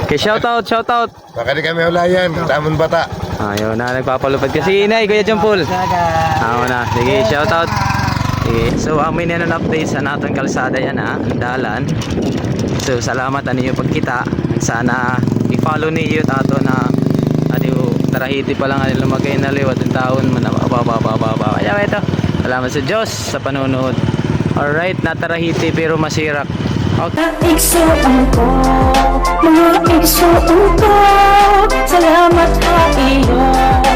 Okay, shoutout, shoutout. Baka di kami ulayan, tamon bata. Ayun na, nagpapalupad kasi inay, Kuya Jumpol. Na. Sige, shoutout. Sige. So, amin yan ang update sa natong kalsada yan ha, ang dalan. So, salamat na ninyo pagkita. Sana i-follow niyo tato na tarahiti pa lang ang lumagay na liwat yung taon manabababababa. Kaya ito, salamat sa Diyos sa panonood. Alright, natarahiti pero masirak. Okay. Igsuon ko, mga igsuon ko, salamat sa iyo.